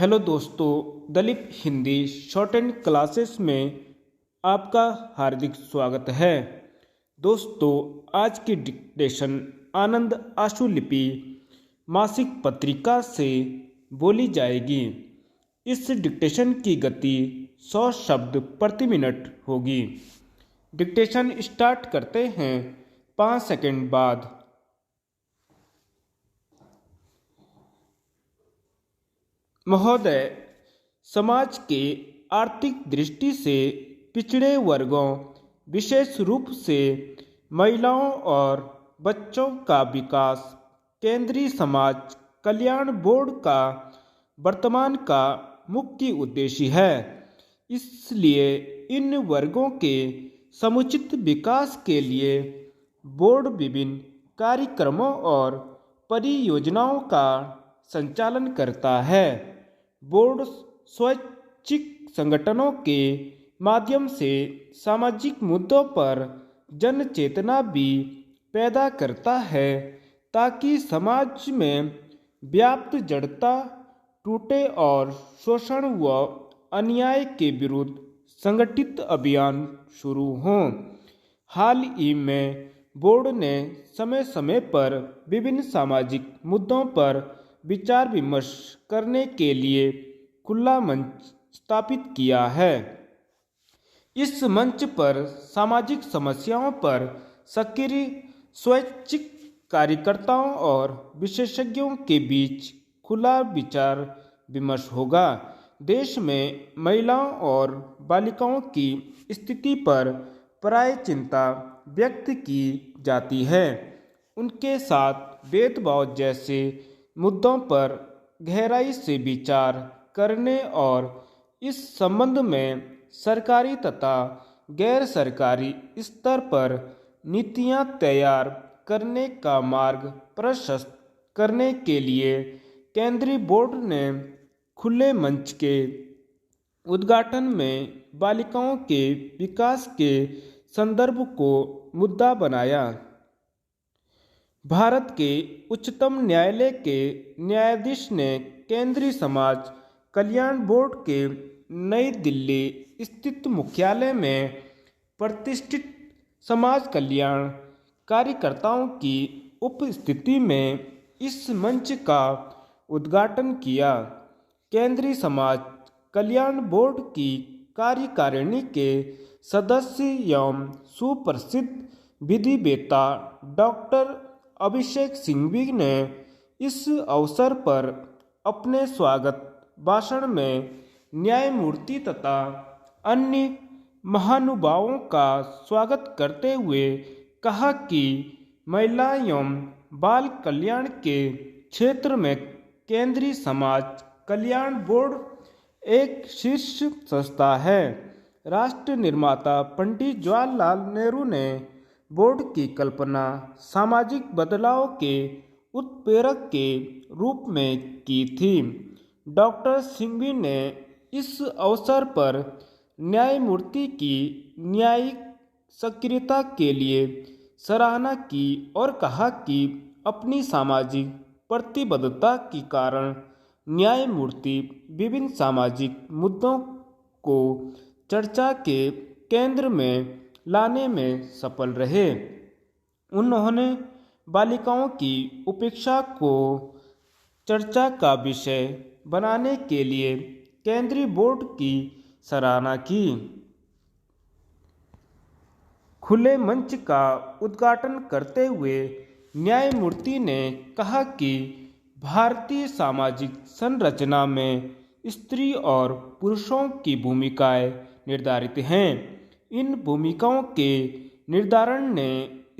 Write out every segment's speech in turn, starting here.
Hello दोस्तों, Dalip Hindi shorthand classes में आपका हार्दिक स्वागत है। दोस्तों, आज की डिक्टेशन आनंद आशुलिपि मासिक पत्रिका से बोली जाएगी। इस डिक्टेशन की गति 100 शब्द प्रति मिनट होगी। डिक्टेशन स्टार्ट करते हैं 5 सेकंड बाद। महोदय, समाज के आर्थिक दृष्टि से पिछड़े वर्गों, विशेष रूप से महिलाओं और बच्चों का विकास केंद्रीय समाज कल्याण बोर्ड का वर्तमान का मुख्य उद्देश्य है। इसलिए इन वर्गों के समुचित विकास के लिए बोर्ड विभिन्न कार्यक्रमों और परियोजनाओं का संचालन करता है। बोर्ड स्वैच्छिक संगठनों के माध्यम से सामाजिक मुद्दों पर जन चेतना भी पैदा करता है ताकि समाज में व्याप्त जड़ता टूटे और शोषण व अन्याय के विरुद्ध संगठित अभियान शुरू हों। हाल ही में बोर्ड ने समय समय पर विभिन्न सामाजिक मुद्दों पर विचार विमर्श करने के लिए खुला मंच स्थापित किया है। इस मंच पर सामाजिक समस्याओं पर सक्रिय स्वैच्छिक कार्यकर्ताओं और विशेषज्ञों के बीच खुला विचार विमर्श होगा। देश में महिलाओं और बालिकाओं की स्थिति पर प्राय चिंता व्यक्त की जाती है। उनके साथ भेदभाव जैसे मुद्दों पर गहराई से विचार करने और इस संबंध में सरकारी तथा गैर सरकारी स्तर पर नीतियां तैयार करने का मार्ग प्रशस्त करने के लिए केंद्रीय बोर्ड ने खुले मंच के उद्घाटन में बालिकाओं के विकास के संदर्भ को मुद्दा बनाया। भारत के उच्चतम न्यायालय के न्यायाधीश ने केंद्रीय समाज कल्याण बोर्ड के नई दिल्ली स्थित मुख्यालय में प्रतिष्ठित समाज कल्याण कार्यकर्ताओं की उपस्थिति में इस मंच का उद्घाटन किया। केंद्रीय समाज कल्याण बोर्ड की कार्यकारिणी के सदस्य एवं सुप्रसिद्ध विधिवेत्ता डॉक्टर अभिषेक सिंघवी ने इस अवसर पर अपने स्वागत भाषण में न्यायमूर्ति तथा अन्य महानुभावों का स्वागत करते हुए कहा कि महिला एवं बाल कल्याण के क्षेत्र में केंद्रीय समाज कल्याण बोर्ड एक शीर्ष संस्था है। राष्ट्र निर्माता पंडित जवाहरलाल नेहरू ने बोर्ड की कल्पना सामाजिक बदलाव के उत्प्रेरक के रूप में की थी। डॉक्टर सिंघवी ने इस अवसर पर न्यायमूर्ति की न्यायिक सक्रियता के लिए सराहना की और कहा कि अपनी सामाजिक प्रतिबद्धता के कारण न्यायमूर्ति विभिन्न सामाजिक मुद्दों को चर्चा के केंद्र में लाने में सफल रहे। उन्होंने बालिकाओं की उपेक्षा को चर्चा का विषय बनाने के लिए केंद्रीय बोर्ड की सराहना की। खुले मंच का उद्घाटन करते हुए न्यायमूर्ति ने कहा कि भारतीय सामाजिक संरचना में स्त्री और पुरुषों की भूमिकाएं निर्धारित हैं। इन भूमिकाओं के निर्धारण ने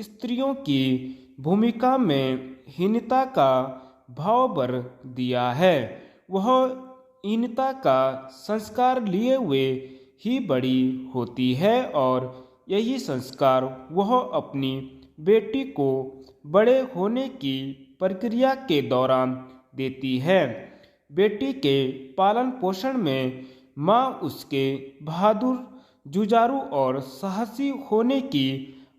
स्त्रियों की भूमिका में हीनता का भाव भर दिया है। वह हीनता का संस्कार लिए हुए ही बड़ी होती है और यही संस्कार वह अपनी बेटी को बड़े होने की प्रक्रिया के दौरान देती है। बेटी के पालन पोषण में माँ उसके बहादुर, जुझारू और साहसी होने की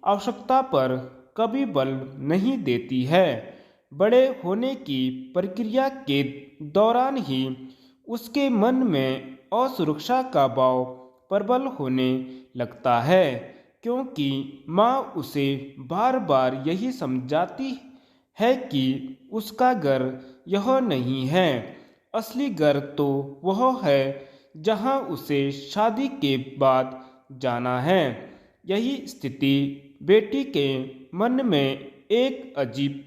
आवश्यकता पर कभी बल नहीं देती है। बड़े होने की प्रक्रिया के दौरान ही उसके मन में असुरक्षा का भाव प्रबल होने लगता है, क्योंकि माँ उसे बार बार यही समझाती है कि उसका घर यह नहीं है। असली घर तो वह है जहाँ उसे शादी के बाद जाना है। यही स्थिति बेटी के मन में एक अजीब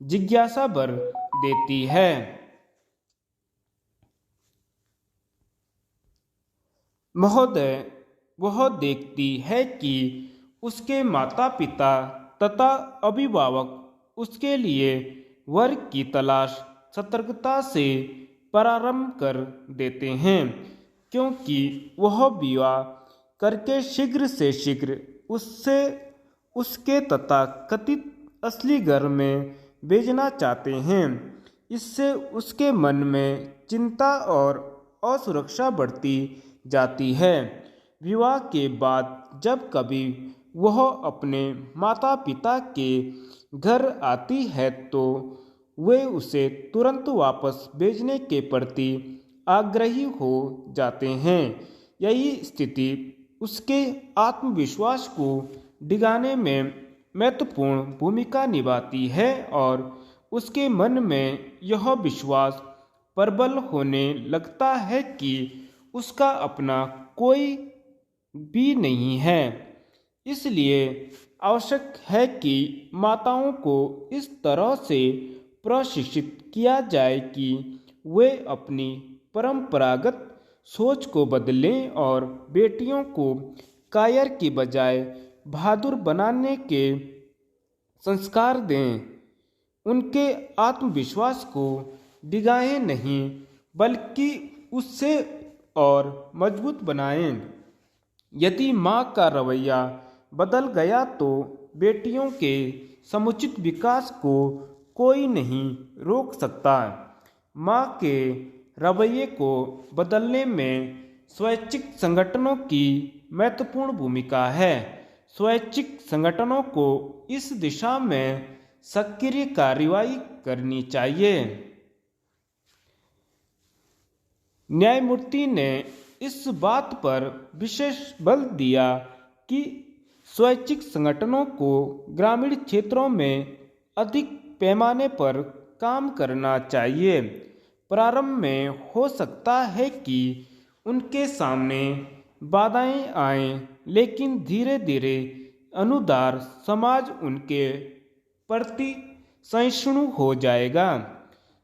जिज्ञासा भर देती है। महोदय, वह देखती है कि उसके माता पिता तथा अभिभावक उसके लिए वर की तलाश सतर्कता से प्रारंभ कर देते हैं, क्योंकि वह विवाह करके शीघ्र से शीघ्र उससे उसके तथा कथित असली घर में भेजना चाहते हैं। इससे उसके मन में चिंता और असुरक्षा बढ़ती जाती है। विवाह के बाद जब कभी वह अपने माता पिता के घर आती है तो वे उसे तुरंत वापस भेजने के प्रति आग्रही हो जाते हैं। यही स्थिति उसके आत्मविश्वास को डिगाने में महत्वपूर्ण भूमिका निभाती है और उसके मन में यह विश्वास प्रबल होने लगता है कि उसका अपना कोई भी नहीं है। इसलिए आवश्यक है कि माताओं को इस तरह से प्रशिक्षित किया जाए कि वे अपनी परंपरागत सोच को बदलें और बेटियों को कायर की बजाय बहादुर बनाने के संस्कार दें। उनके आत्मविश्वास को डिगाएं नहीं, बल्कि उससे और मजबूत बनाएं। यदि माँ का रवैया बदल गया तो बेटियों के समुचित विकास को कोई नहीं रोक सकता। माँ के रवैये को बदलने में स्वैच्छिक संगठनों की महत्वपूर्ण भूमिका है। स्वैच्छिक संगठनों को इस दिशा में सक्रिय कार्रवाई करनी चाहिए। न्यायमूर्ति ने इस बात पर विशेष बल दिया कि स्वैच्छिक संगठनों को ग्रामीण क्षेत्रों में अधिक पैमाने पर काम करना चाहिए। प्रारंभ में हो सकता है कि उनके सामने बाधाएं आएं, लेकिन धीरे धीरे अनुदार समाज उनके प्रति सहिष्णु हो जाएगा।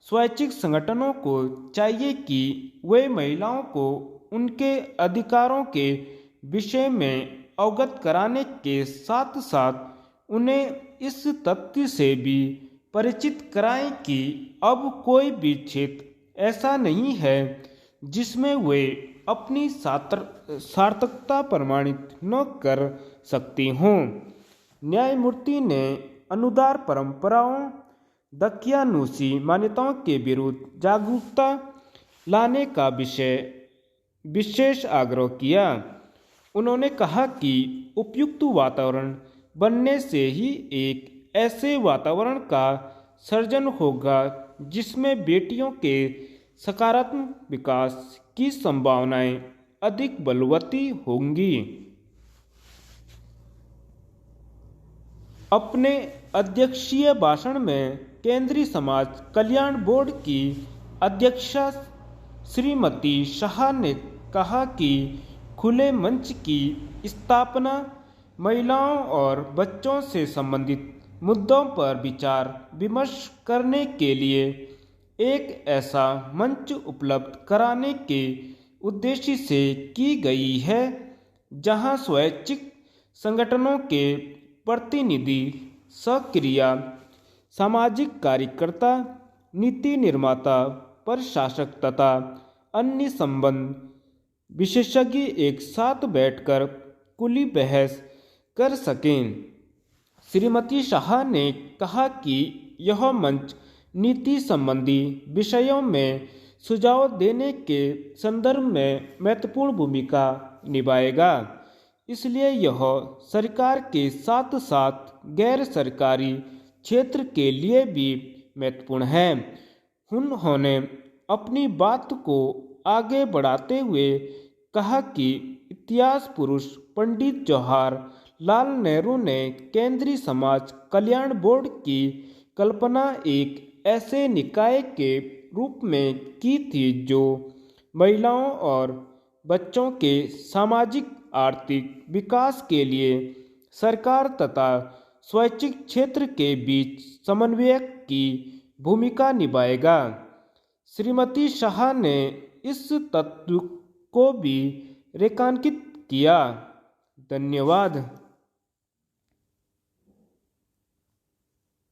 स्वैच्छिक संगठनों को चाहिए कि वे महिलाओं को उनके अधिकारों के विषय में अवगत कराने के साथ साथ उन्हें इस तथ्य से भी परिचित कराएं कि अब कोई भी क्षेत्र ऐसा नहीं है जिसमें वे अपनी सार्थकता प्रमाणित न कर सकती हों। न्यायमूर्ति ने अनुदार परंपराओं, दकियानूसी मान्यताओं के विरुद्ध जागरूकता लाने का विशेष आग्रह किया। उन्होंने कहा कि उपयुक्त वातावरण बनने से ही एक ऐसे वातावरण का सर्जन होगा जिसमें बेटियों के सकारात्मक विकास की संभावनाएं अधिक बलवती होंगी। अपने अध्यक्षीय भाषण में केंद्रीय समाज कल्याण बोर्ड की अध्यक्षा श्रीमती शाह ने कहा कि खुले मंच की स्थापना महिलाओं और बच्चों से संबंधित मुद्दों पर विचार विमर्श करने के लिए एक ऐसा मंच उपलब्ध कराने के उद्देश्य से की गई है जहां स्वैच्छिक संगठनों के प्रतिनिधि, सक्रिय सामाजिक कार्यकर्ता, नीति निर्माता, प्रशासक तथा अन्य संबंध विशेषज्ञ एक साथ बैठकर खुली बहस कर सकें। श्रीमती शाह ने कहा कि यह मंच नीति संबंधी विषयों में सुझाव देने के संदर्भ में महत्वपूर्ण भूमिका निभाएगा। इसलिए यह सरकार के साथ साथ गैर सरकारी क्षेत्र के लिए भी महत्वपूर्ण है। उन्होंने अपनी बात को आगे बढ़ाते हुए कहा कि इतिहास पुरुष पंडित जवाहरलाल नेहरू ने केंद्रीय समाज कल्याण बोर्ड की कल्पना एक ऐसे निकाय के रूप में की थी जो महिलाओं और बच्चों के सामाजिक आर्थिक विकास के लिए सरकार तथा स्वैच्छिक क्षेत्र के बीच समन्वय की भूमिका निभाएगा। श्रीमती शाह ने इस तत्व को भी रेखांकित किया। धन्यवाद।